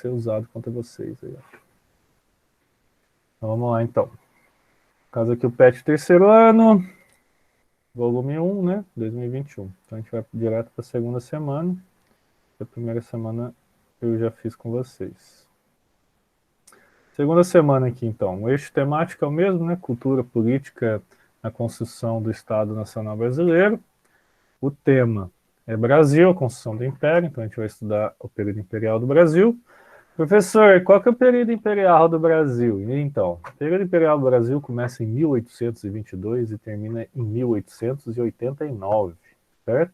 ser usado contra vocês. Aí, ó. Então, vamos lá, então. Caso aqui o PET terceiro ano, volume 1, né? 2021. Então, a gente vai direto para a segunda semana. A primeira semana eu já fiz com vocês. Segunda semana aqui, então. O eixo temático é o mesmo, né? Cultura, política, na construção do Estado Nacional Brasileiro. O tema é Brasil, a construção do Império. Então, a gente vai estudar o período imperial do Brasil. Professor, qual que é o período imperial do Brasil? Então, o período imperial do Brasil começa em 1822 e termina em 1889, certo?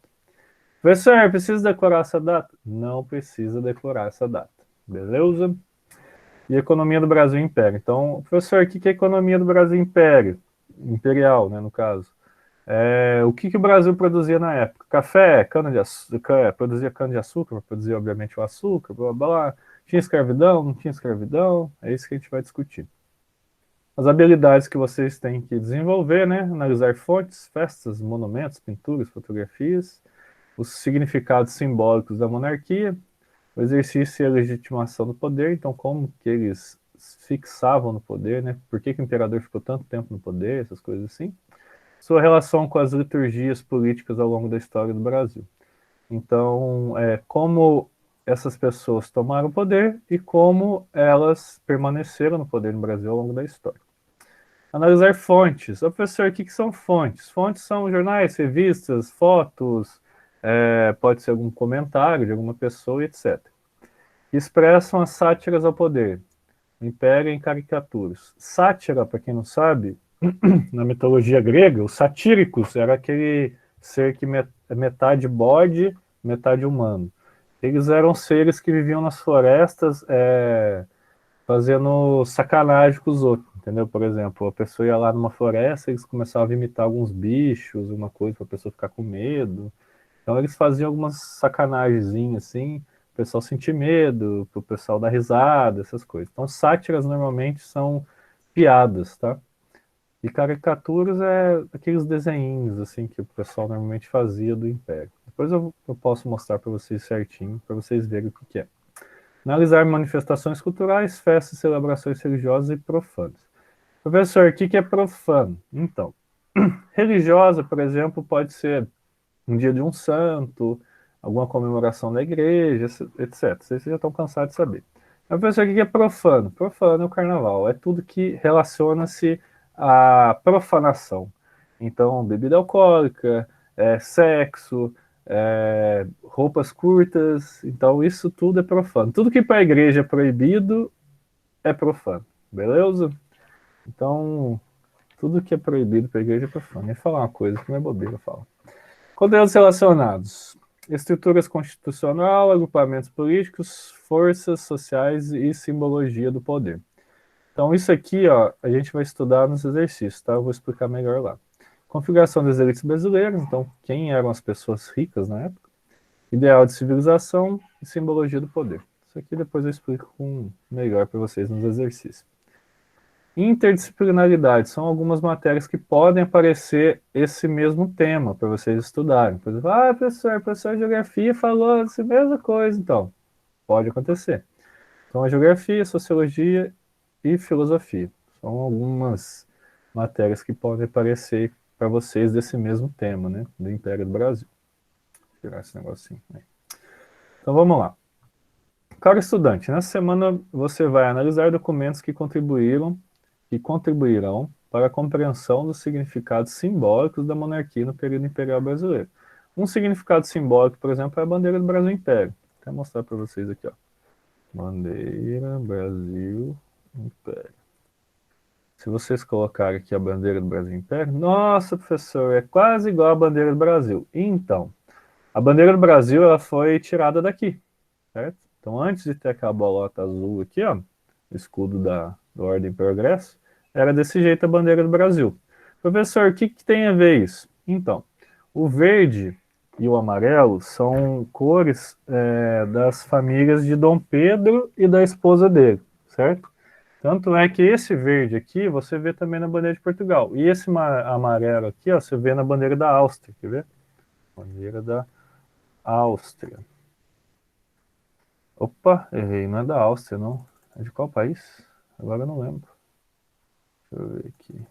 Professor, precisa decorar essa data? Não precisa decorar essa data, beleza? E a economia do Brasil Império. Então, professor, o que é a economia do Brasil Império? Imperial, né, no caso. O que o Brasil produzia na época? Café, cana-de-açúcar, produzia cana-de-açúcar, produzia, obviamente, o açúcar, blá, blá, blá. Tinha escravidão, não tinha escravidão? É isso que a gente vai discutir. As habilidades que vocês têm que desenvolver, né? Analisar fontes, festas, monumentos, pinturas, fotografias, os significados simbólicos da monarquia, o exercício e a legitimação do poder, então como que eles fixavam no poder, né? Por que o imperador ficou tanto tempo no poder, essas coisas assim. Sua relação com as liturgias políticas ao longo da história do Brasil. Então, como essas pessoas tomaram o poder e como elas permaneceram no poder no Brasil ao longo da história. Analisar fontes. Ô, professor, o que são fontes? Fontes são jornais, revistas, fotos, pode ser algum comentário de alguma pessoa, etc. Expressam as sátiras ao poder. Império em caricaturas. Sátira, para quem não sabe, na mitologia grega, os satíricos era aquele ser que metade bode, metade humano. Eles eram seres que viviam nas florestas fazendo sacanagem com os outros, entendeu? Por exemplo, a pessoa ia lá numa floresta, eles começavam a imitar alguns bichos, uma coisa para a pessoa ficar com medo. Então eles faziam algumas sacanagens assim, o pessoal sentir medo, para o pessoal dar risada, essas coisas. Então sátiras normalmente são piadas, tá? E caricaturas é aqueles desenhinhos assim que o pessoal normalmente fazia do Império. Depois eu posso mostrar para vocês certinho, para vocês verem o que é. Analisar manifestações culturais, festas, celebrações religiosas e profanas. Professor, o que é profano? Então, religiosa, por exemplo, pode ser um dia de um santo, alguma comemoração da igreja, etc. Vocês já estão cansados de saber. Mas, professor, o que é profano? Profano é o carnaval, é tudo que relaciona-se à profanação. Então, bebida alcoólica, sexo, roupas curtas, então isso tudo é profano. Tudo que para a igreja é proibido é profano, beleza? Então, tudo que é proibido para a igreja é profano. Eu ia falar uma coisa que não é bobeira, eu falo. Conteúdos relacionados. Estruturas constitucional, agrupamentos políticos, forças sociais e simbologia do poder. Então, isso aqui, ó, a gente vai estudar nos exercícios, tá? Eu vou explicar melhor lá. Configuração das elites brasileiras, então, quem eram as pessoas ricas na época. Ideal de civilização e simbologia do poder. Isso aqui depois eu explico melhor para vocês nos exercícios. Interdisciplinaridade são algumas matérias que podem aparecer esse mesmo tema para vocês estudarem. Por exemplo, professor de geografia falou essa mesma coisa, então pode acontecer. Então, a geografia, sociologia e filosofia são algumas matérias que podem aparecer para vocês desse mesmo tema, né, do Império do Brasil. Vou tirar esse negocinho aí. Então, vamos lá. Caro estudante, nessa semana você vai analisar documentos que contribuirão para a compreensão dos significados simbólicos da monarquia no período imperial brasileiro. Um significado simbólico, por exemplo, é a bandeira do Brasil Império. Vou mostrar para vocês aqui, ó. Bandeira, Brasil, Império. Se vocês colocarem aqui a bandeira do Brasil Império, nossa, professor, é quase igual a bandeira do Brasil. Então, a bandeira do Brasil ela foi tirada daqui, certo? Então, antes de ter aquela bolota azul aqui, ó, o escudo da Ordem e Progresso, era desse jeito a bandeira do Brasil. Professor, o que tem a ver isso? Então, o verde e o amarelo são cores das famílias de Dom Pedro e da esposa dele, certo? Tanto é que esse verde aqui você vê também na bandeira de Portugal. E esse amarelo aqui, ó, você vê na bandeira da Áustria, quer ver? Bandeira da Áustria. Opa, errei, não é da Áustria, não. É de qual país? Agora eu não lembro. Deixa eu ver aqui.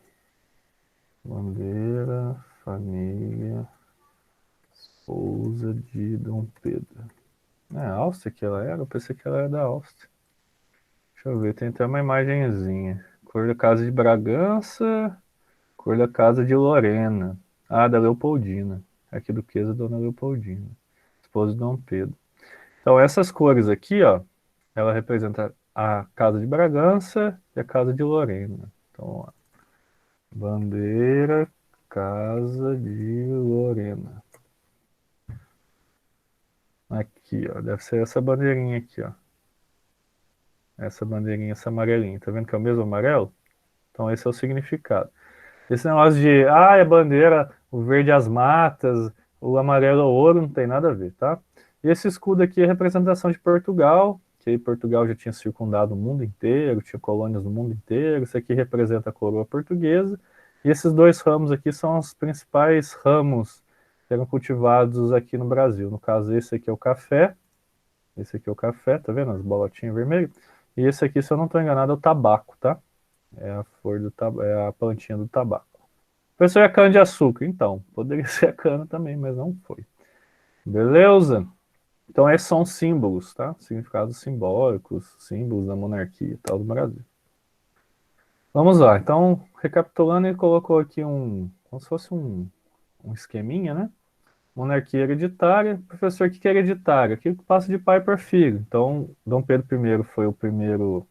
Bandeira, família, esposa de Dom Pedro. É a Áustria que ela era? Eu pensei que ela era da Áustria. Deixa eu ver, tem até uma imagenzinha. Cor da Casa de Bragança, cor da Casa de Lorena. Ah, da Leopoldina. Arquiduquesa Dona Leopoldina, esposa de Dom Pedro. Então essas cores aqui, ó, ela representa a Casa de Bragança e a Casa de Lorena. Então, ó, bandeira, Casa de Lorena. Aqui, ó, deve ser essa bandeirinha aqui, ó. Essa bandeirinha, essa amarelinha. Tá vendo que é o mesmo amarelo? Então esse é o significado. Esse negócio de, é bandeira, o verde é as matas, o amarelo é o ouro, não tem nada a ver, tá? E esse escudo aqui é a representação de Portugal, que aí Portugal já tinha circundado o mundo inteiro, tinha colônias no mundo inteiro. Isso aqui representa a coroa portuguesa. E esses dois ramos aqui são os principais ramos que eram cultivados aqui no Brasil. No caso, esse aqui é o café. Esse aqui é o café, tá vendo? As bolotinhas vermelhas. E esse aqui, se eu não estou enganado, é o tabaco, tá? É a flor do é a plantinha do tabaco. Professor, é cana de açúcar? Então, poderia ser a cana também, mas não foi. Beleza? Então, esses são símbolos, tá? Significados simbólicos, símbolos da monarquia e tal do Brasil. Vamos lá. Então, recapitulando, ele colocou aqui como se fosse um esqueminha, né? Monarquia hereditária. Professor, o que é hereditário? Aquilo que passa de pai para filho. Então, Dom Pedro I foi o primeiro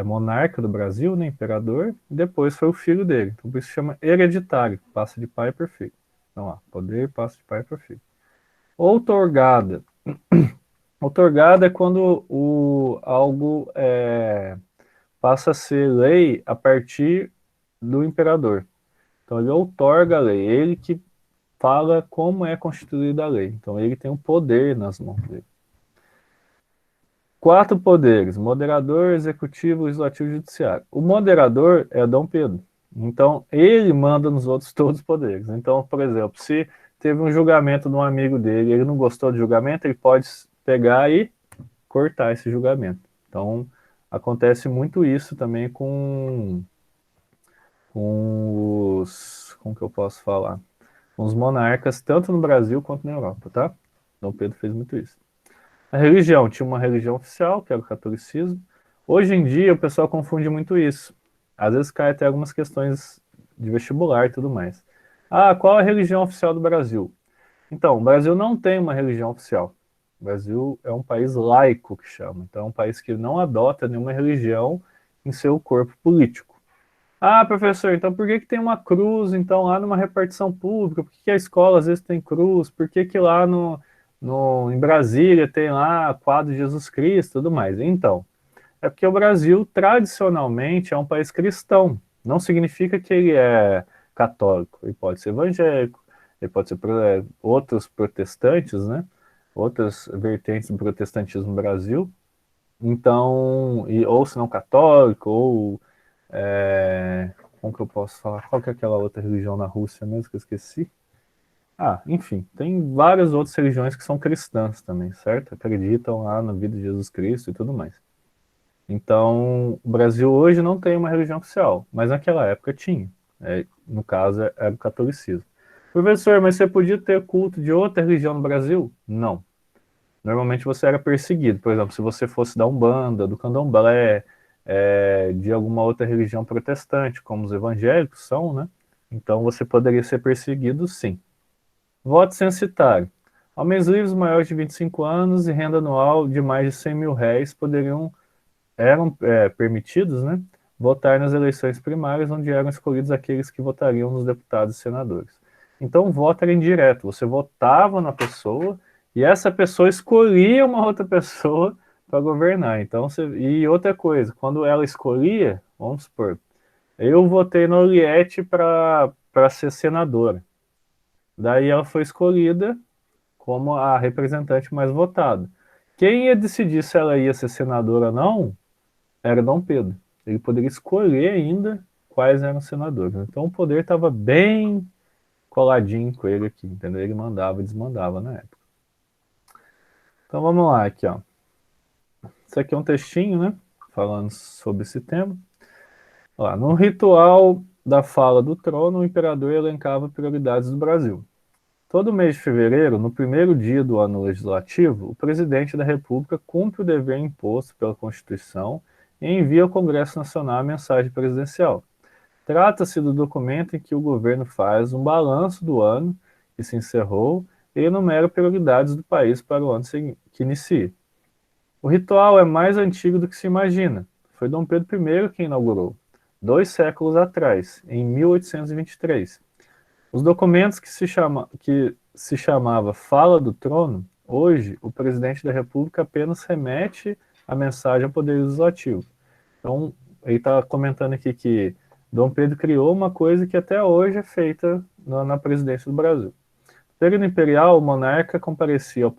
monarca do Brasil, né, imperador, e depois foi o filho dele. Então por isso chama hereditário, passa de pai para filho. Então lá, poder passa de pai para filho. Outorgada. Outorgada é quando algo passa a ser lei a partir do imperador. Então ele outorga a lei, ele que fala como é constituída a lei. Então ele tem o poder nas mãos dele. 4 poderes: moderador, executivo, legislativo e judiciário. O moderador é Dom Pedro. Então, ele manda nos outros todos os poderes. Então, por exemplo, se teve um julgamento de um amigo dele, ele não gostou do julgamento, ele pode pegar e cortar esse julgamento. Então, acontece muito isso também com os... Como que eu posso falar? Com os monarcas, tanto no Brasil quanto na Europa, tá? Dom Pedro fez muito isso. A religião, tinha uma religião oficial, que era o catolicismo. Hoje em dia, o pessoal confunde muito isso. Às vezes cai até algumas questões de vestibular e tudo mais. Qual é a religião oficial do Brasil? Então, o Brasil não tem uma religião oficial. O Brasil é um país laico, que chama. Então, é um país que não adota nenhuma religião em seu corpo político. Professor, então por que tem uma cruz, então, lá numa repartição pública? Por que a escola às vezes tem cruz? Por que lá em Brasília tem lá quadro de Jesus Cristo e tudo mais? Então, é porque o Brasil, tradicionalmente, é um país cristão. Não significa que ele é católico. Ele pode ser evangélico, ele pode ser outros protestantes, né? Outras vertentes do protestantismo no Brasil. Então, ou se não católico, ou como que eu posso falar? Qual que é aquela outra religião na Rússia mesmo que eu esqueci? Enfim, tem várias outras religiões que são cristãs também, certo? Acreditam lá na vida de Jesus Cristo e tudo mais. Então, o Brasil hoje não tem uma religião oficial, mas naquela época tinha. No caso, era o catolicismo. Professor, mas você podia ter culto de outra religião no Brasil? Não. Normalmente você era perseguido. Por exemplo, se você fosse da Umbanda, do Candomblé, de alguma outra religião protestante, como os evangélicos são, né? Então você poderia ser perseguido, sim. Voto censitário. Homens livres maiores de 25 anos e renda anual de mais de 100 mil réis eram permitidos, né, votar nas eleições primárias, onde eram escolhidos aqueles que votariam nos deputados e senadores. Então o voto era indireto, você votava na pessoa e essa pessoa escolhia uma outra pessoa para governar. Então, e outra coisa, quando ela escolhia, vamos supor, eu votei na Oliette para ser senadora. Daí ela foi escolhida como a representante mais votada. Quem ia decidir se ela ia ser senadora ou não era Dom Pedro. Ele poderia escolher ainda quais eram os senadores. Então o poder estava bem coladinho com ele aqui, entendeu? Ele mandava e desmandava na época. Então vamos lá aqui, ó. Isso aqui é um textinho, né? Falando sobre esse tema. Lá, no ritual da fala do trono, o imperador elencava prioridades do Brasil. Todo mês de fevereiro, no primeiro dia do ano legislativo, o presidente da República cumpre o dever imposto pela Constituição e envia ao Congresso Nacional a mensagem presidencial. Trata-se do documento em que o governo faz um balanço do ano que se encerrou e enumera prioridades do país para o ano que inicia. O ritual é mais antigo do que se imagina. Foi Dom Pedro I quem inaugurou, 2 séculos atrás, em 1823. Os documentos que se chamava Fala do Trono, hoje o presidente da República apenas remete a mensagem ao Poder Legislativo. Então, ele está comentando aqui que Dom Pedro criou uma coisa que até hoje é feita na presidência do Brasil. No período imperial, o monarca comparecia ao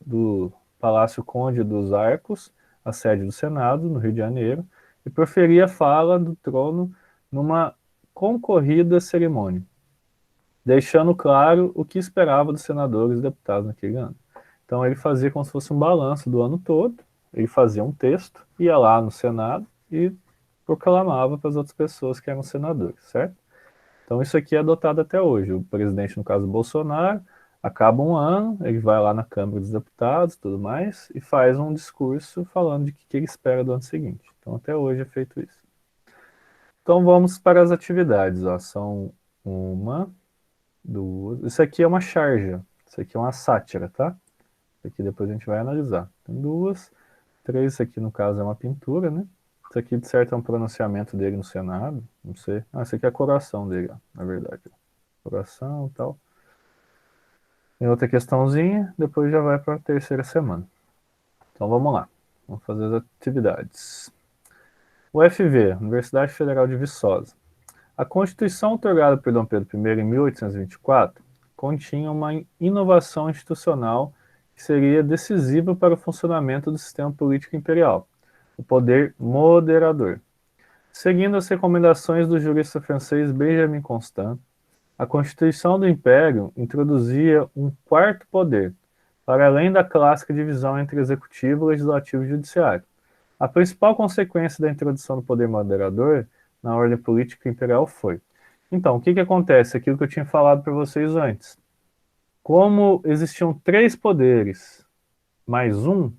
do Palácio Conde dos Arcos, a sede do Senado, no Rio de Janeiro, e proferia a fala do trono numa concorrida cerimônia, deixando claro o que esperava dos senadores e deputados naquele ano. Então ele fazia como se fosse um balanço do ano todo, ele fazia um texto, ia lá no Senado e proclamava para as outras pessoas que eram senadores, certo? Então isso aqui é adotado até hoje. O presidente, no caso Bolsonaro, acaba um ano, ele vai lá na Câmara dos Deputados e tudo mais, e faz um discurso falando de que ele espera do ano seguinte. Então até hoje é feito isso. Então vamos para as atividades. Ó. São uma, duas. Isso aqui é uma charge. Isso aqui é uma sátira, tá? Isso aqui depois a gente vai analisar. Tem duas, três. Isso aqui no caso é uma pintura, né? Isso aqui de certo é um pronunciamento dele no Senado. Não sei. Ah, isso aqui é a coração dele, ó, na verdade. Coração e tal. Tem outra questãozinha, depois já vai para a terceira semana. Então vamos lá. Vamos fazer as atividades. UFV, Universidade Federal de Viçosa. A Constituição outorgada por Dom Pedro I em 1824 continha uma inovação institucional que seria decisiva para o funcionamento do sistema político imperial, o poder moderador. Seguindo as recomendações do jurista francês Benjamin Constant, a Constituição do Império introduzia um quarto poder, para além da clássica divisão entre executivo, legislativo e judiciário. A principal consequência da introdução do poder moderador na ordem política imperial foi. Então, o que acontece? Aquilo que eu tinha falado para vocês antes. Como existiam 3 poderes mais um,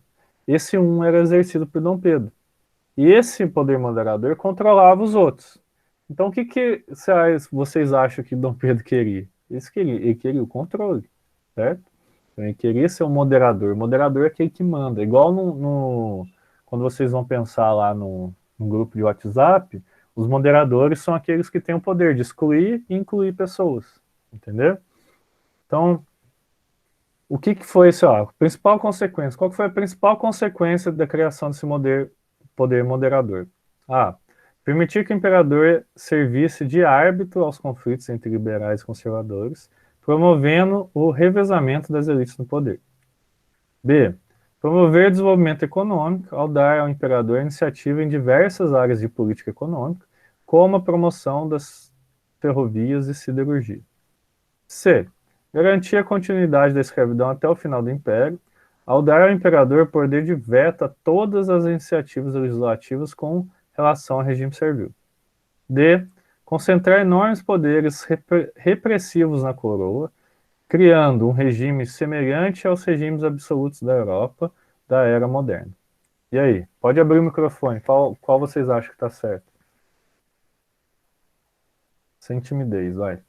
esse um era exercido por Dom Pedro. E esse poder moderador controlava os outros. Então, o que vocês acham que Dom Pedro queria? Ele queria o controle, certo? Então, ele queria ser um moderador. O moderador é aquele que manda. Igual quando vocês vão pensar lá no grupo de WhatsApp, os moderadores são aqueles que têm o poder de excluir e incluir pessoas, entendeu? Então, o que foi isso? Ó, principal consequência? Qual foi a principal consequência da criação desse poder moderador? Ah, permitir que o imperador servisse de árbitro aos conflitos entre liberais e conservadores, promovendo o revezamento das elites no poder. B. Promover desenvolvimento econômico ao dar ao imperador iniciativa em diversas áreas de política econômica, como a promoção das ferrovias e siderurgia. C. Garantir a continuidade da escravidão até o final do Império, ao dar ao imperador poder de veto a todas as iniciativas legislativas com relação ao regime servil. D. Concentrar enormes poderes repressivos na coroa, criando um regime semelhante aos regimes absolutos da Europa da era moderna. E aí, pode abrir o microfone, qual vocês acham que está certo? Sem timidez, vai.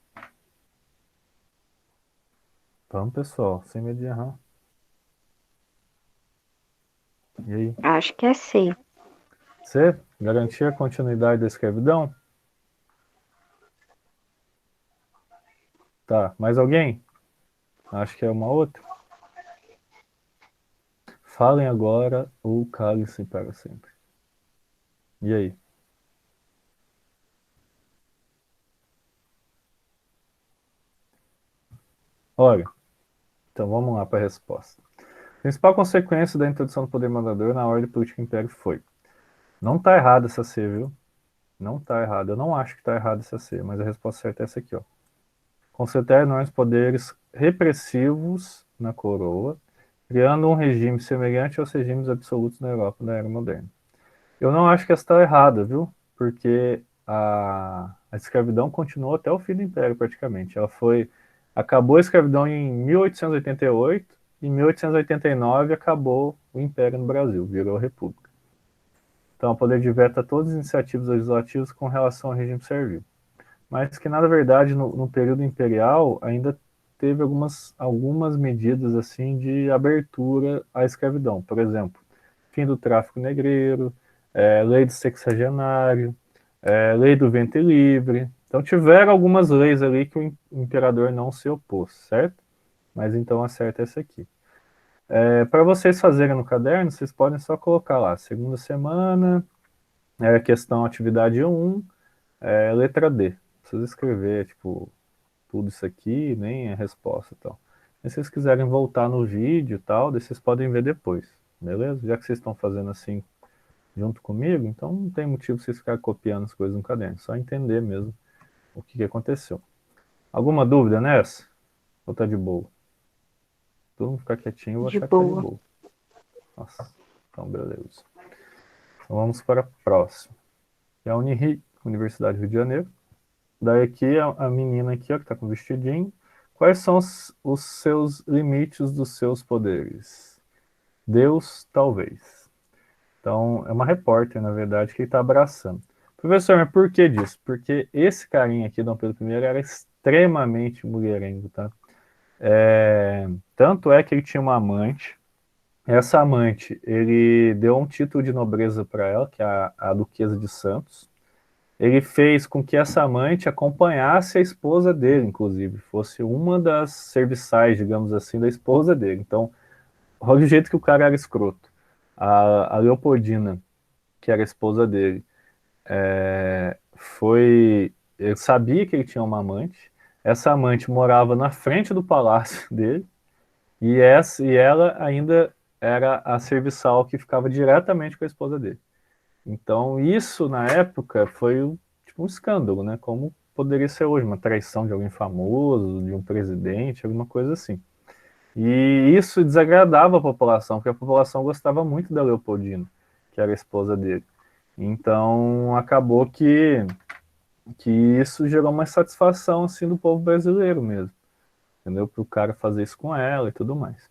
Vamos, pessoal, sem medo de errar. E aí? Acho que é C. C. Garantir a continuidade da escravidão? Tá, mais alguém? Acho que é uma outra. Falem agora ou calem-se para sempre. E aí? Olha, então vamos lá para a resposta. A principal consequência da introdução do poder mandador na ordem política do império foi. Não está errado essa C, viu? Não está errado. Eu não acho que está errado essa C, mas a resposta certa é essa aqui, ó. Concentrar enormes poderes repressivos na coroa, criando um regime semelhante aos regimes absolutos na Europa da Era Moderna. Eu não acho que essa está errada, viu? Porque a escravidão continuou até o fim do Império, praticamente. Acabou a escravidão em 1888, e em 1889 acabou o Império no Brasil, virou República. Então, o poder de veto a todas as iniciativas legislativas com relação ao regime servil. Mas que, na verdade, no período imperial, ainda teve algumas medidas assim de abertura à escravidão. Por exemplo, fim do tráfico negreiro, lei do sexagenário, lei do ventre livre. Então tiveram algumas leis ali que o imperador não se opôs, certo? Mas então a certa é essa aqui. Para vocês fazerem no caderno, vocês podem só colocar lá, segunda semana, questão atividade 1, letra D. Não precisa escrever, tipo, tudo isso aqui, nem a resposta e tal. Se vocês quiserem voltar no vídeo e tal, daí vocês podem ver depois, beleza? Já que vocês estão fazendo assim junto comigo, então não tem motivo vocês ficarem copiando as coisas no caderno, só entender mesmo o que aconteceu. Alguma dúvida nessa? Ou tá de boa? Todo mundo ficar quietinho, eu vou De achar que tá de boa. boa. Nossa, então beleza. Então vamos para a próxima. É a Unirio, Universidade do Rio de Janeiro. Daí aqui a menina aqui, ó, que tá com o vestidinho. Quais são os seus limites dos seus poderes? Deus, talvez. Então, é uma repórter, na verdade, que está abraçando. Professor, mas por que disso? Porque esse carinha aqui, Dom Pedro I, era extremamente mulherengo, tá? Tanto é que ele tinha uma amante. Essa amante, ele deu um título de nobreza para ela, que é a Duquesa de Santos. Ele fez com que essa amante acompanhasse a esposa dele, inclusive, fosse uma das serviçais, digamos assim, da esposa dele. Então, olha o jeito que o cara era escroto. A Leopoldina, que era a esposa dele, ele sabia que ele tinha uma amante. Essa amante morava na frente do palácio dele e ela ainda era a serviçal que ficava diretamente com a esposa dele. Então isso na época foi tipo um escândalo, né? Como poderia ser hoje uma traição de alguém famoso, de um presidente, alguma coisa assim. E isso desagradava a população, porque a população gostava muito da Leopoldina, que era a esposa dele. Então acabou que isso gerou uma satisfação assim do povo brasileiro mesmo, entendeu? Para o cara fazer isso com ela e tudo mais.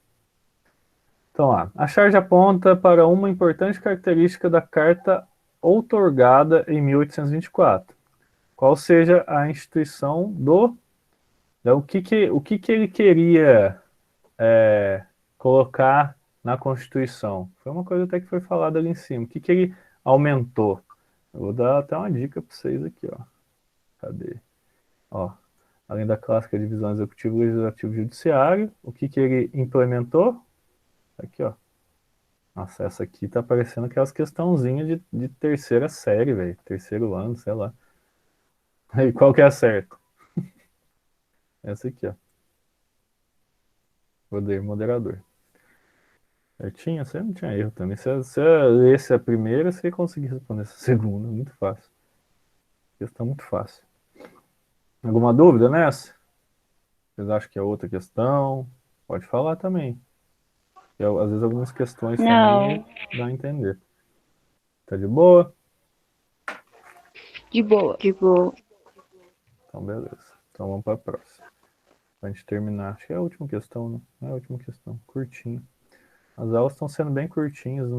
Então, lá, a charge aponta para uma importante característica da carta outorgada em 1824, qual seja a instituição do... o que ele queria colocar na Constituição? Foi uma coisa até que foi falada ali em cima. O que ele aumentou? Eu vou dar até uma dica para vocês aqui, ó. Cadê? Ó, além da clássica divisão executivo, legislativo e judiciário, o que ele implementou? Aqui, ó. Nossa, essa aqui tá parecendo aquelas questãozinhas de terceira série, velho. Terceiro ano, sei lá. E qual que é a certa? Essa aqui, ó. Poder moderador. Certinho? Você não tinha erro também. Se você lesse a primeira, você ia conseguir responder essa segunda. Muito fácil. Questão muito fácil. Alguma dúvida nessa? Vocês acham que é outra questão? Pode falar também. Às vezes algumas questões também Não, dá a entender. Tá de boa? de boa. De boa. Então, beleza. Então vamos para a próxima. Pra gente terminar. Acho que é a última questão, né? Não é a última questão. Curtinho. As aulas estão sendo bem curtinhas.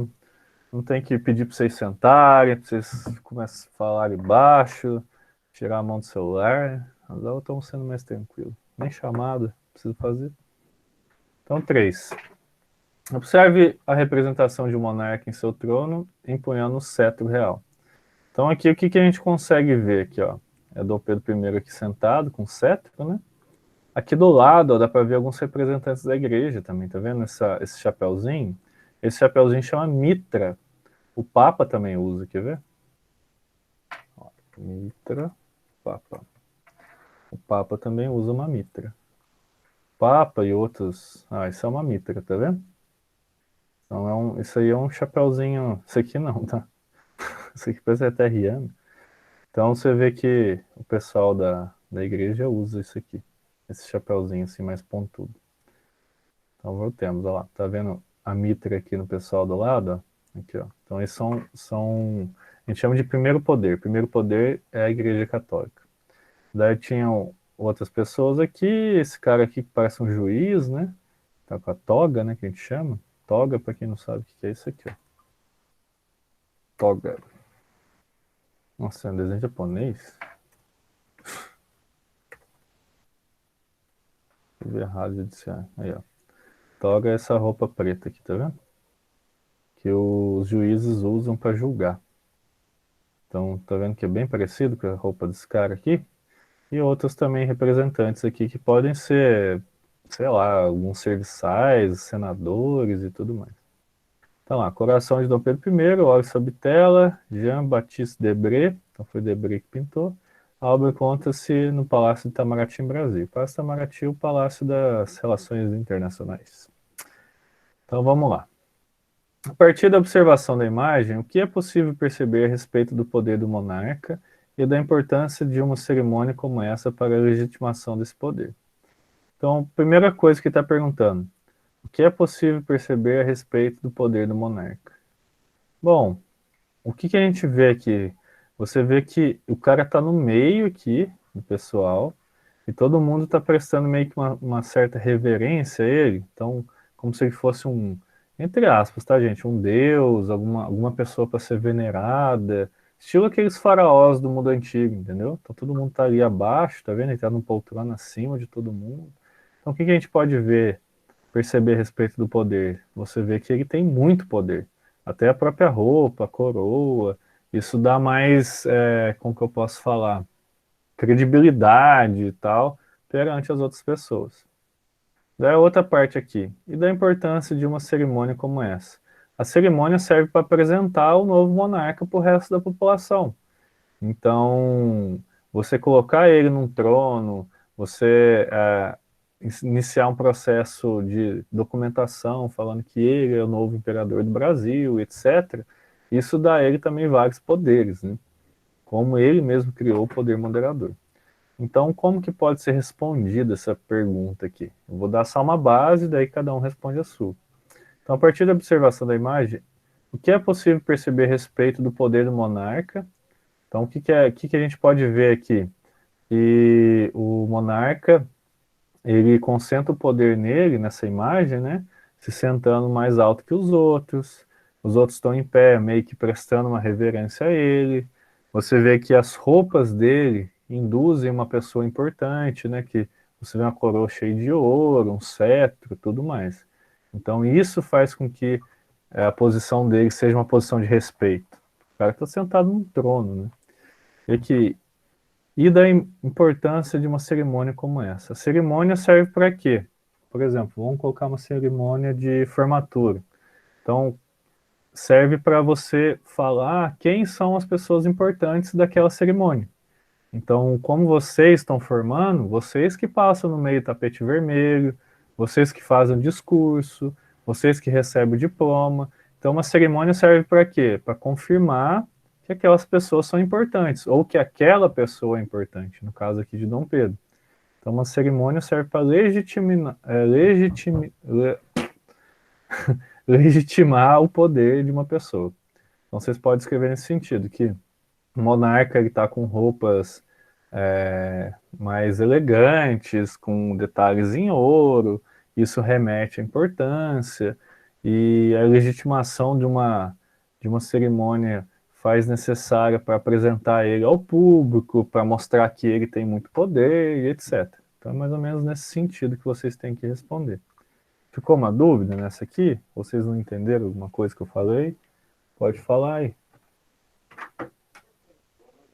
Não tem que pedir para vocês sentarem, para vocês começarem a falar baixo, tirar a mão do celular. As aulas estão sendo mais tranquilas. Nem chamada preciso fazer. Então, 3. Observe a representação de um monarca em seu trono, empunhando o cetro real. Então, aqui, o que a gente consegue ver aqui, ó? É Dom Pedro I aqui sentado, com cetro, né? Aqui do lado, ó, dá para ver alguns representantes da igreja também, tá vendo esse chapéuzinho? Esse chapéuzinho chama mitra. O Papa também usa, quer ver? Ó, mitra, Papa. O Papa também usa uma mitra. Papa e outros... Ah, isso é uma mitra, tá vendo? Então, isso aí é um chapéuzinho... Isso aqui não, tá? Isso aqui parece até Rihanna. Então você vê que o pessoal da igreja usa isso aqui. Esse chapéuzinho assim mais pontudo. Então voltemos, olha lá. Tá vendo a mitra aqui no pessoal do lado? Ó? Aqui, ó. Então eles a gente chama de primeiro poder. Primeiro poder é a Igreja Católica. Daí tinham outras pessoas aqui, esse cara aqui que parece um juiz, né? Tá com a toga, né, que a gente chama. Toga, para quem não sabe o que é isso aqui, ó. Toga. Nossa, é um desenho japonês? Deixa eu ver errado judiciário. Aí, ó. Toga é essa roupa preta aqui, tá vendo? Que os juízes usam para julgar. Então, tá vendo que é bem parecido com a roupa desse cara aqui? E outros também representantes aqui que podem ser, sei lá, alguns serviçais, senadores e tudo mais. Então lá, Coração de Dom Pedro I, óleo sob tela, Jean-Baptiste Debré, então foi Debré que pintou. A obra encontra-se no Palácio de Itamaraty, em Brasília. O Palácio de Itamaraty é o Palácio das Relações Internacionais. Então vamos lá. A partir da observação da imagem, o que é possível perceber a respeito do poder do monarca e da importância de uma cerimônia como essa para a legitimação desse poder? Então, primeira coisa que está perguntando, o que é possível perceber a respeito do poder do monarca? Bom, o que a gente vê aqui? Você vê que o cara está no meio aqui, do pessoal, e todo mundo está prestando meio que uma certa reverência a ele. Então, como se ele fosse entre aspas, tá, gente? Um deus, alguma pessoa para ser venerada. Estilo aqueles faraós do mundo antigo, entendeu? Então todo mundo tá ali abaixo, tá vendo? Ele tá num poltrona acima de todo mundo. Então o que a gente pode ver, perceber a respeito do poder? Você vê que ele tem muito poder. Até a própria roupa, a coroa. Isso dá mais, como que eu posso falar? Credibilidade e tal perante as outras pessoas. Daí a outra parte aqui, e da importância de uma cerimônia como essa. A cerimônia serve para apresentar o novo monarca para o resto da população. Então, você colocar ele num trono, você iniciar um processo de documentação falando que ele é o novo imperador do Brasil, etc., isso dá a ele também vários poderes, né? Como ele mesmo criou o poder moderador. Então, como que pode ser respondida essa pergunta aqui? Eu vou dar só uma base, daí cada um responde a sua. Então, a partir da observação da imagem, o que é possível perceber a respeito do poder do monarca? Então, o que a gente pode ver aqui? E o monarca, ele concentra o poder nele, nessa imagem, né? Se sentando mais alto que os outros estão em pé, meio que prestando uma reverência a ele. Você vê que as roupas dele induzem uma pessoa importante, né? Que você vê uma coroa cheia de ouro, um cetro, tudo mais. Então isso faz com que a posição dele seja uma posição de respeito. O cara está sentado num trono, né? E da importância de uma cerimônia como essa. A cerimônia serve para quê? Por exemplo, vamos colocar uma cerimônia de formatura. Então, serve para você falar quem são as pessoas importantes daquela cerimônia. Então, como vocês estão formando, vocês que passam no meio do tapete vermelho, vocês que fazem o discurso, vocês que recebem o diploma. Então, uma cerimônia serve para quê? Para confirmar que aquelas pessoas são importantes, ou que aquela pessoa é importante, no caso aqui de Dom Pedro. Então, uma cerimônia serve para legitimar o poder de uma pessoa. Então, vocês podem escrever nesse sentido, que o monarca está com roupas mais elegantes, com detalhes em ouro, isso remete à importância, e a legitimação de uma cerimônia faz necessária para apresentar ele ao público, para mostrar que ele tem muito poder, e etc. Então é mais ou menos nesse sentido que vocês têm que responder. Ficou uma dúvida nessa aqui? Vocês não entenderam alguma coisa que eu falei? Pode falar aí.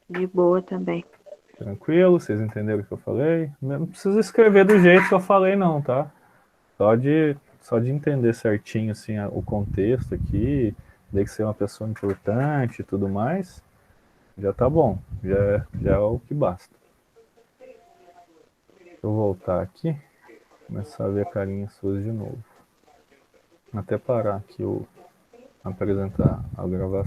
De boa também. Tranquilo? Vocês entenderam o que eu falei? Não precisa escrever do jeito que eu falei, não, tá? Só de entender certinho assim, o contexto aqui, de que ser uma pessoa importante e tudo mais, já tá bom. Já é o que basta. Deixa eu voltar aqui, começar a ver a carinha suas de novo. Até parar aqui apresentar a gravação.